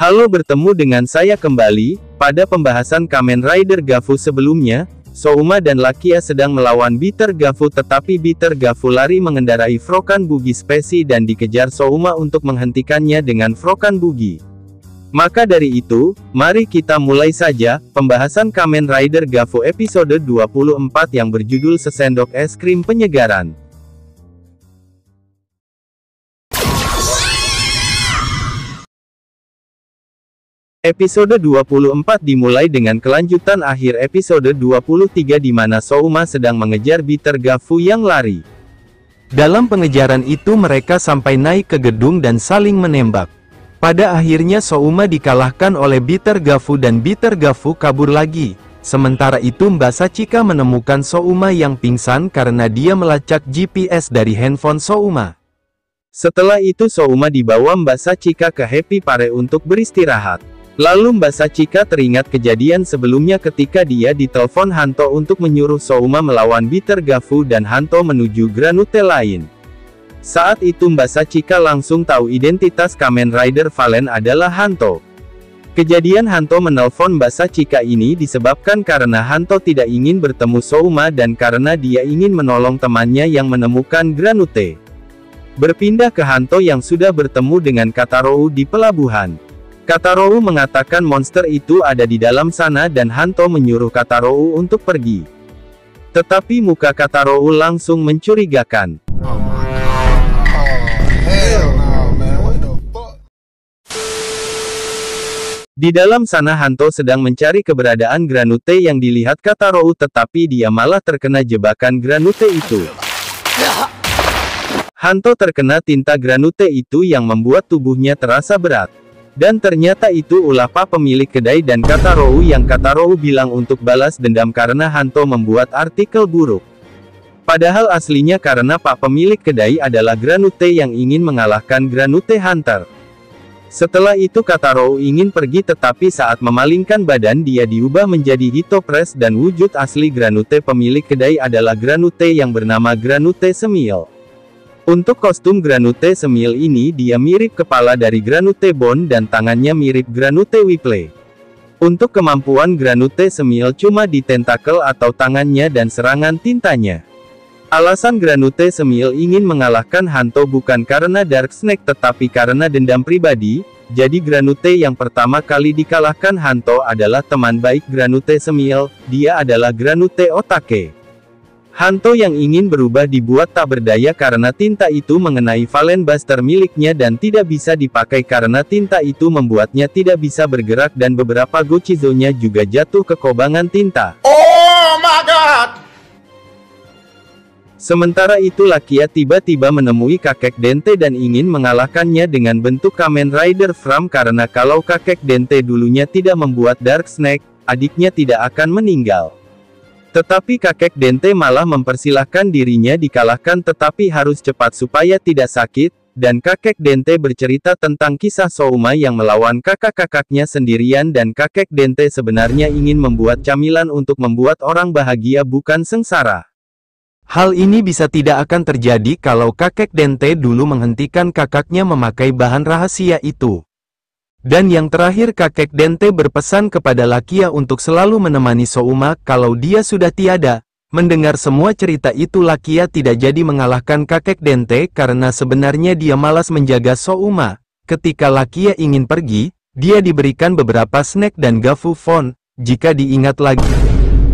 Halo, bertemu dengan saya kembali. Pada pembahasan Kamen Rider Gafu sebelumnya, Souma dan Lakia sedang melawan Bitter Gafu, tetapi Bitter Gafu lari mengendarai Frokan Bugi Spesi dan dikejar Souma untuk menghentikannya dengan Frokan Bugi. Maka dari itu, mari kita mulai saja pembahasan Kamen Rider Gafu episode 24 yang berjudul Sesendok Es Krim Penyegaran. Episode 24 dimulai dengan kelanjutan akhir episode 23 di mana Souma sedang mengejar Bitter Gafu yang lari. Dalam pengejaran itu mereka sampai naik ke gedung dan saling menembak. Pada akhirnya Souma dikalahkan oleh Bitter Gafu dan Bitter Gafu kabur lagi. Sementara itu Mbak Sachika menemukan Souma yang pingsan karena dia melacak GPS dari handphone Souma. Setelah itu Souma dibawa Mbak Sachika ke Happy Pare untuk beristirahat. Lalu Mbak Sachika teringat kejadian sebelumnya ketika dia ditelepon Hanto untuk menyuruh Souma melawan Bitter Gafu dan Hanto menuju Granute lain. Saat itu Mbak Sachika langsung tahu identitas Kamen Rider Valen adalah Hanto. Kejadian Hanto menelpon Mbak Sachika ini disebabkan karena Hanto tidak ingin bertemu Souma dan karena dia ingin menolong temannya yang menemukan Granute. Berpindah ke Hanto yang sudah bertemu dengan Katarou di pelabuhan. Katarou mengatakan monster itu ada di dalam sana dan Hanto menyuruh Katarou untuk pergi. Tetapi muka Katarou langsung mencurigakan. Di dalam sana Hanto sedang mencari keberadaan Granute yang dilihat Katarou, tetapi dia malah terkena jebakan Granute itu. Hanto terkena tinta Granute itu yang membuat tubuhnya terasa berat. Dan ternyata itu ulah Pak pemilik kedai dan Katarou yang Katarou bilang untuk balas dendam karena Hanto membuat artikel buruk. Padahal aslinya karena Pak pemilik kedai adalah Granute yang ingin mengalahkan Granute Hunter. Setelah itu Katarou ingin pergi, tetapi saat memalingkan badan dia diubah menjadi Hito Press dan wujud asli Granute pemilik kedai adalah Granute yang bernama Granute Semil. Untuk kostum Granute Semil ini dia mirip kepala dari Granute Bone dan tangannya mirip Granute Whipple. Untuk kemampuan Granute Semil cuma di tentakel atau tangannya dan serangan tintanya. Alasan Granute Semil ingin mengalahkan Hanto bukan karena Dark Snake tetapi karena dendam pribadi, jadi Granute yang pertama kali dikalahkan Hanto adalah teman baik Granute Semil, dia adalah Granute Otake. Hanto yang ingin berubah dibuat tak berdaya karena tinta itu mengenai Valen Buster miliknya dan tidak bisa dipakai karena tinta itu membuatnya tidak bisa bergerak dan beberapa Gochizo-nya juga jatuh ke kobangan tinta. Oh my god! Sementara itu Lakia tiba-tiba menemui kakek Dente dan ingin mengalahkannya dengan bentuk Kamen Rider Fram karena kalau kakek Dente dulunya tidak membuat Dark Snake, adiknya tidak akan meninggal. Tetapi kakek Dente malah mempersilahkan dirinya dikalahkan tetapi harus cepat supaya tidak sakit, dan kakek Dente bercerita tentang kisah Souma yang melawan kakak-kakaknya sendirian dan kakek Dente sebenarnya ingin membuat camilan untuk membuat orang bahagia bukan sengsara. Hal ini bisa tidak akan terjadi kalau kakek Dente dulu menghentikan kakaknya memakai bahan rahasia itu. Dan yang terakhir kakek Dente berpesan kepada Lakia untuk selalu menemani Souma kalau dia sudah tiada. Mendengar semua cerita itu Lakia tidak jadi mengalahkan kakek Dente karena sebenarnya dia malas menjaga Souma. Ketika Lakia ingin pergi, dia diberikan beberapa snack dan Gafu Phone. Jika diingat lagi,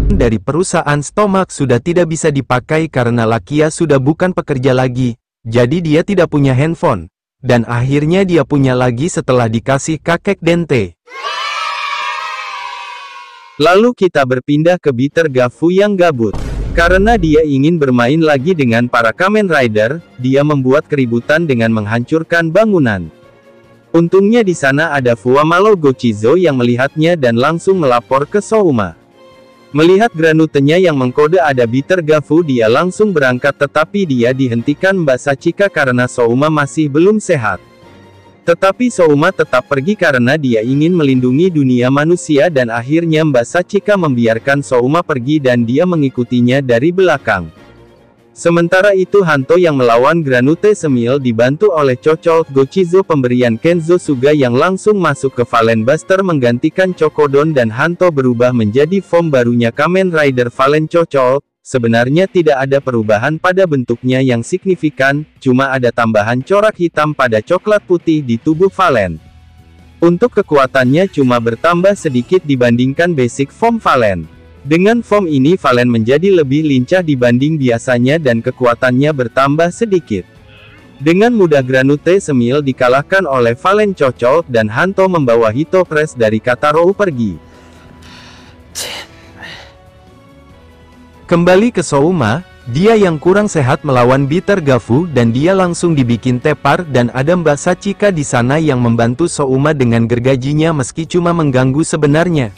dari perusahaan Stomak sudah tidak bisa dipakai karena Lakia sudah bukan pekerja lagi. Jadi dia tidak punya handphone. Dan akhirnya dia punya lagi setelah dikasih kakek Dente. Lalu kita berpindah ke Bitter Gafu yang gabut. Karena dia ingin bermain lagi dengan para Kamen Rider, dia membuat keributan dengan menghancurkan bangunan. Untungnya di sana ada Fuamalo Gochizo yang melihatnya dan langsung melapor ke Souma. Melihat Granutenya yang mengkode ada Bitter Gafu, dia langsung berangkat tetapi dia dihentikan Mbak Sachika karena Souma masih belum sehat. Tetapi Souma tetap pergi karena dia ingin melindungi dunia manusia dan akhirnya Mbak Sachika membiarkan Souma pergi dan dia mengikutinya dari belakang. Sementara itu Hanto yang melawan Granute Semil dibantu oleh Chocold Gochizo pemberian Kenzo Suga yang langsung masuk ke Valen Buster menggantikan Chokodon dan Hanto berubah menjadi form barunya Kamen Rider Valen Chocold. Sebenarnya tidak ada perubahan pada bentuknya yang signifikan, cuma ada tambahan corak hitam pada coklat putih di tubuh Valen. Untuk kekuatannya cuma bertambah sedikit dibandingkan basic form Valen. Dengan form ini Valen menjadi lebih lincah dibanding biasanya dan kekuatannya bertambah sedikit. Dengan mudah Granute Semil dikalahkan oleh Valen Chocold dan Hanto membawa Hito Press dari Katarou pergi. Kembali ke Souma, dia yang kurang sehat melawan Bitter Gafu dan dia langsung dibikin tepar dan ada Mbak Sachika di sana yang membantu Souma dengan gergajinya meski cuma mengganggu sebenarnya.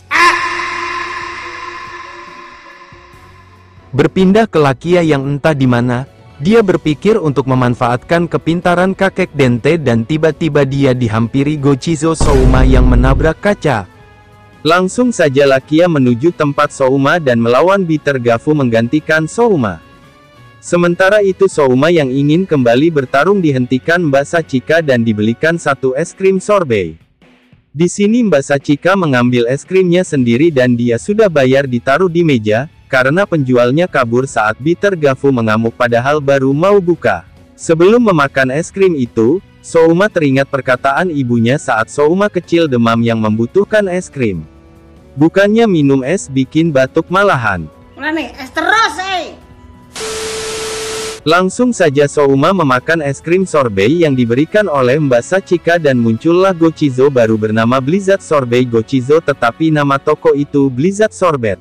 Berpindah ke Lakia yang entah di mana, dia berpikir untuk memanfaatkan kepintaran kakek Dente dan tiba-tiba dia dihampiri Gochizo Souma yang menabrak kaca. Langsung saja Lakia menuju tempat Souma dan melawan Bitter Gafu menggantikan Souma. Sementara itu Souma yang ingin kembali bertarung dihentikan Mbak Sachika dan dibelikan satu es krim sorbet. Di sini Mbak Sachika mengambil es krimnya sendiri dan dia sudah bayar ditaruh di meja, karena penjualnya kabur saat Bitter Gafu mengamuk padahal baru mau buka. Sebelum memakan es krim itu, Souma teringat perkataan ibunya saat Souma kecil demam yang membutuhkan es krim. Bukannya minum es bikin batuk malahan. Mulane es terus, Langsung saja Souma memakan es krim sorbet yang diberikan oleh Mbak Sachika dan muncullah Gochizo baru bernama Blizzard Sorbet Gochizo tetapi nama toko itu Blizzard Sorbet.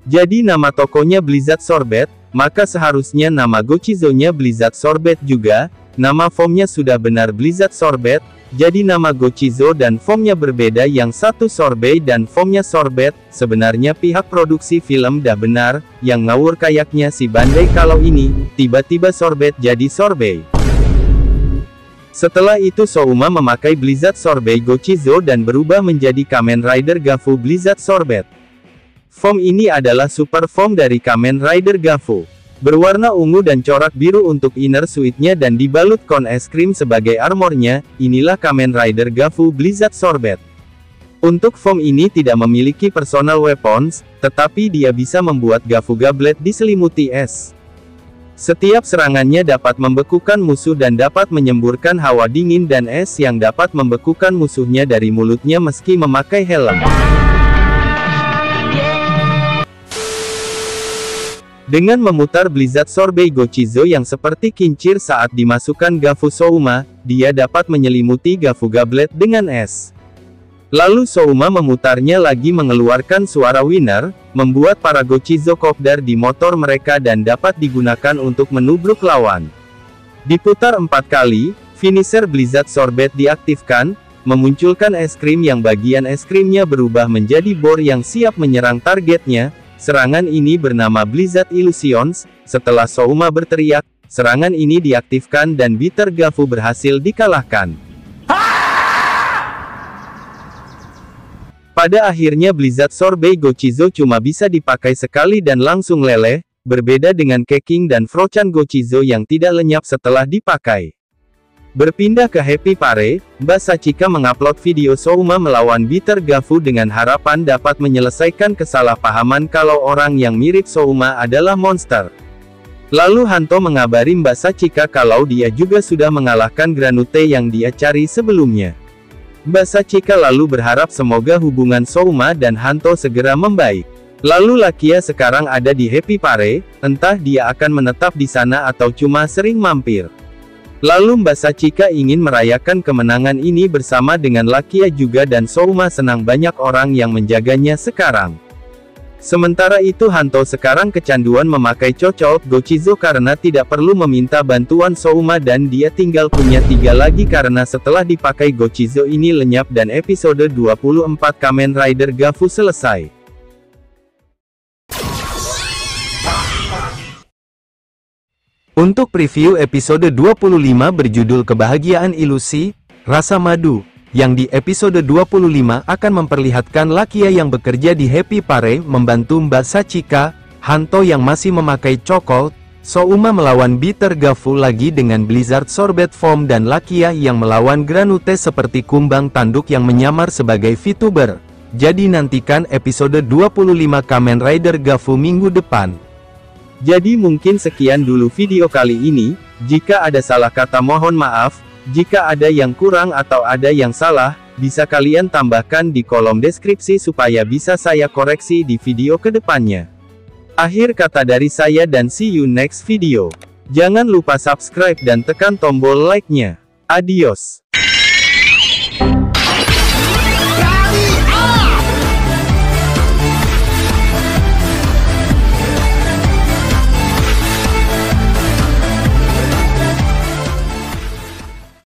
Jadi nama tokonya Blizzard Sorbet, maka seharusnya nama Gochizo-nya Blizzard Sorbet juga. Nama formnya sudah benar Blizzard Sorbet, jadi nama Gochizo dan formnya berbeda, yang satu sorbet dan formnya sorbet. Sebenarnya pihak produksi film dah benar, yang ngawur kayaknya si Bandai kalau ini, tiba-tiba sorbet jadi sorbet. Setelah itu Souma memakai Blizzard Sorbet Gochizo dan berubah menjadi Kamen Rider Gafu Blizzard Sorbet. Form ini adalah super form dari Kamen Rider Gafu. Berwarna ungu dan corak biru untuk inner suite-nya dan dibalut kon es krim sebagai armornya. Inilah Kamen Rider Gafu Blizzard Sorbet. Untuk form ini tidak memiliki personal weapons, tetapi dia bisa membuat Gafu Gablet diselimuti es. Setiap serangannya dapat membekukan musuh dan dapat menyemburkan hawa dingin dan es yang dapat membekukan musuhnya dari mulutnya meski memakai helm. Dengan memutar Blizzard Sorbet Gochizo yang seperti kincir saat dimasukkan Gafu Souma, dia dapat menyelimuti Gafu Gablet dengan es. Lalu Souma memutarnya lagi mengeluarkan suara winner, membuat para Gochizo kopdar di motor mereka dan dapat digunakan untuk menubruk lawan. Diputar 4 kali, finisher Blizzard Sorbet diaktifkan, memunculkan es krim yang bagian es krimnya berubah menjadi bor yang siap menyerang targetnya. Serangan ini bernama Blizzard Illusions. Setelah Souma berteriak, serangan ini diaktifkan dan Bitter Gafu berhasil dikalahkan. Pada akhirnya Blizzard Sorbet Gochizo cuma bisa dipakai sekali dan langsung leleh, berbeda dengan Keking dan Frochan Gochizo yang tidak lenyap setelah dipakai. Berpindah ke Happy Pare, Mbak Sachika mengupload video Souma melawan Bitter Gafu dengan harapan dapat menyelesaikan kesalahpahaman kalau orang yang mirip Souma adalah monster. Lalu Hanto mengabari Mbak Sachika kalau dia juga sudah mengalahkan Granute yang dia cari sebelumnya. Mbak Sachika lalu berharap semoga hubungan Souma dan Hanto segera membaik. Lalu Lakia sekarang ada di Happy Pare, entah dia akan menetap di sana atau cuma sering mampir. Lalu Mbak Sachika ingin merayakan kemenangan ini bersama dengan Lakia juga dan Souma senang banyak orang yang menjaganya sekarang. Sementara itu Hanto sekarang kecanduan memakai Chocold Gochizo karena tidak perlu meminta bantuan Souma dan dia tinggal punya 3 lagi karena setelah dipakai Gochizo ini lenyap dan episode 24 Kamen Rider Gafu selesai. Untuk preview episode 25 berjudul Kebahagiaan Ilusi, Rasa Madu, yang di episode 25 akan memperlihatkan Lakia yang bekerja di Happy Parade membantu Mbak Sachika, Hanto yang masih memakai cokol, Souma melawan Bitter Gafu lagi dengan Blizzard Sorbet Form dan Lakia yang melawan Granute seperti kumbang tanduk yang menyamar sebagai VTuber. Jadi nantikan episode 25 Kamen Rider Gafu minggu depan. Jadi mungkin sekian dulu video kali ini, jika ada salah kata mohon maaf, jika ada yang kurang atau ada yang salah, bisa kalian tambahkan di kolom deskripsi supaya bisa saya koreksi di video kedepannya. Akhir kata dari saya dan see you next video. Jangan lupa subscribe dan tekan tombol like-nya. Adios.